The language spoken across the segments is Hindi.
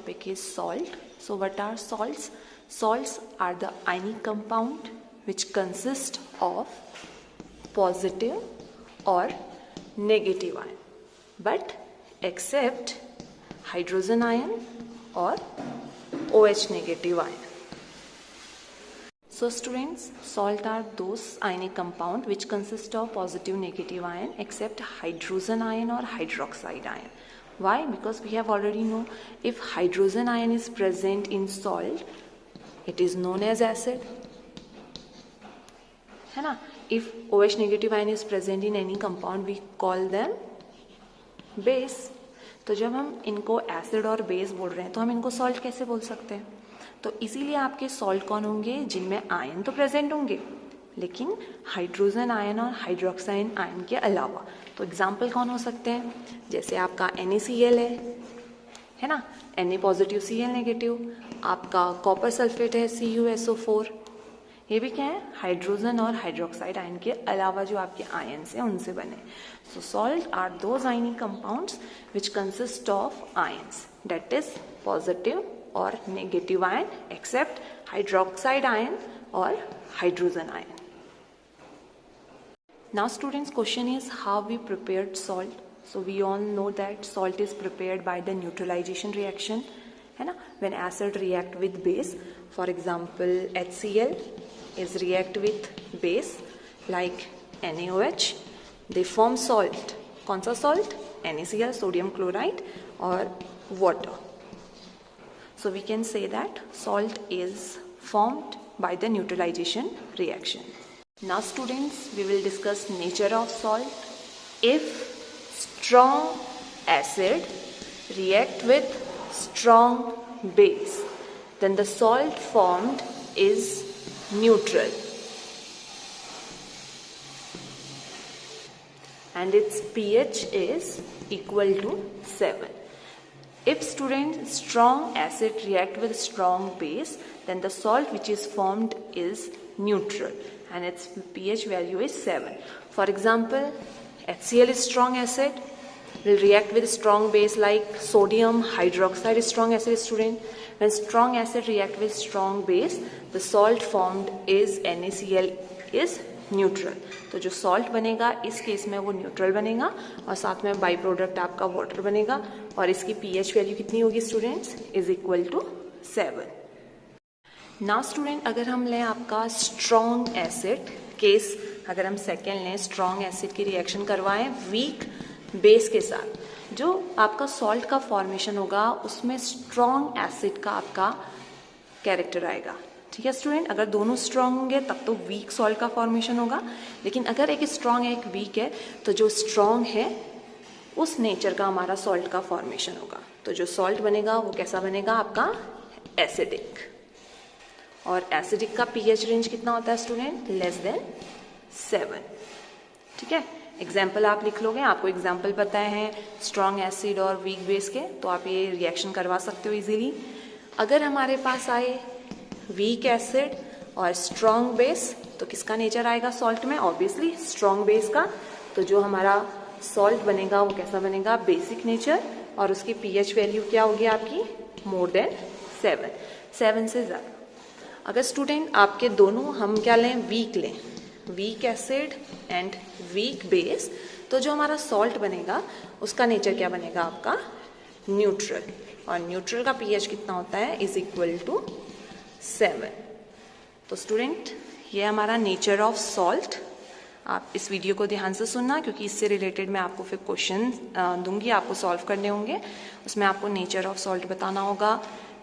topic is salt. So what are salts? Salts are the ionic compound which consist of positive or negative ion, but except hydrogen ion or OH negative ion. So students, salt are those ionic compound which consist of positive negative ion except hydrogen ion or hydroxide ion. Why? Because we have already know if hydrogen ion is present in salt, it is known as acid, है ना? If OH negative ion is present in any compound, we call them base. तो जब हम इनको एसिड और बेस बोल रहे हैं तो हम इनको सॉल्ट कैसे बोल सकते हैं? तो इसीलिए आपके सॉल्ट कौन होंगे? जिनमें आयन तो प्रेजेंट होंगे लेकिन हाइड्रोजन आयन और हाइड्रोक्साइड आयन के अलावा. तो एग्जाम्पल कौन हो सकते हैं? जैसे आपका NaCl है ना, Na पॉजिटिव Cl नेगेटिव. आपका कॉपर सल्फेट है CuSO4. ये भी क्या है? हाइड्रोजन और हाइड्रोक्साइड आयन के अलावा जो आपके आयन है उनसे बने. So salt are those ionic compounds which consist of ions, that is positive और negative ion except hydroxide ion और hydrogen ion. Now students, question is how we prepared salt. So we all know that salt is prepared by the neutralization reaction, है ना? When acid react with base, for example HCl is react with base like NaOH, they form salt. कौन सा salt? NaCl, sodium chloride और water. So we can say that salt is formed by the neutralization reaction. Now students, we will discuss nature of salt. If strong acid react with strong base, then the salt formed is neutral and its pH is equal to 7. If student strong acid react with strong base, then the salt which is formed is neutral and its pH value is 7. For example, HCl is strong acid, will react with strong base like sodium hydroxide is strong acid student. When strong acid react with strong base, the salt formed is NaCl is neutral. तो जो सॉल्ट बनेगा इस केस में वो न्यूट्रल बनेगा और साथ में बाई प्रोडक्ट आपका वाटर बनेगा और इसकी pH वैल्यू कितनी होगी students? Is equal to 7. Now student, अगर हम लें आपका स्ट्रॉन्ग एसिड केस, अगर हम सेकेंड लें स्ट्रॉन्ग एसिड की रिएक्शन करवाएं वीक बेस के साथ, जो आपका सॉल्ट का फॉर्मेशन होगा उसमें स्ट्रॉन्ग एसिड का आपका कैरेक्टर आएगा. ठीक है स्टूडेंट, अगर दोनों स्ट्रॉन्ग होंगे तब तो वीक सॉल्ट का फॉर्मेशन होगा, लेकिन अगर एक स्ट्रॉन्ग है एक वीक है तो जो स्ट्रॉन्ग है उस नेचर का हमारा सॉल्ट का फॉर्मेशन होगा. तो जो सॉल्ट बनेगा वो कैसा बनेगा? आपका एसिडिक. और एसिडिक का pH रेंज कितना होता है स्टूडेंट? Less than 7. ठीक है, एग्जाम्पल आप लिख लोगे, आपको एग्जाम्पल पता है स्ट्रॉन्ग एसिड और वीक बेस के, तो आप ये रिएक्शन करवा सकते हो इजीली. अगर हमारे पास आए वीक एसिड और स्ट्रॉन्ग बेस, तो किसका नेचर आएगा सॉल्ट में? ऑब्वियसली स्ट्रॉन्ग बेस का. तो जो हमारा सॉल्ट बनेगा वो कैसा बनेगा? Basic nature. और उसकी pH वैल्यू क्या होगी आपकी? मोर देन 7 से ज़्यादा. अगर स्टूडेंट आपके दोनों हम क्या लें? वीक लें, weak acid and weak base, तो जो हमारा सॉल्ट बनेगा उसका नेचर क्या बनेगा? आपका न्यूट्रल. और न्यूट्रल का pH कितना होता है? Is equal to 7. तो स्टूडेंट, ये हमारा नेचर ऑफ सॉल्ट. आप इस वीडियो को ध्यान से सुनना क्योंकि इससे रिलेटेड मैं आपको फिर क्वेश्चन दूंगी, आपको सॉल्व करने होंगे. उसमें आपको नेचर ऑफ सॉल्ट बताना होगा,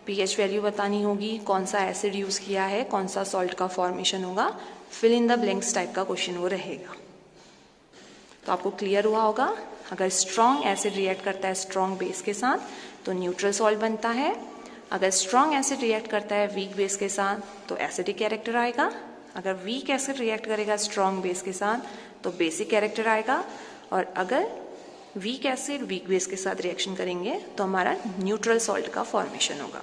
pH वैल्यू बतानी होगी, कौन सा एसिड यूज़ किया है, कौन सा सॉल्ट का फॉर्मेशन होगा, fill in the blanks type का क्वेश्चन वो रहेगा. तो आपको क्लियर हुआ होगा, अगर स्ट्रॉन्ग एसिड रिएक्ट करता है स्ट्रॉन्ग बेस के साथ तो न्यूट्रल सॉल्ट बनता है. अगर स्ट्रॉन्ग एसिड रिएक्ट करता है वीक बेस के साथ तो एसिडिक कैरेक्टर आएगा. अगर वीक एसिड रिएक्ट करेगा स्ट्रॉन्ग बेस के साथ तो बेसिक कैरेक्टर आएगा. और अगर वीक एसिड वीक बेस के साथ रिएक्शन करेंगे तो हमारा न्यूट्रल सॉल्ट का फॉर्मेशन होगा.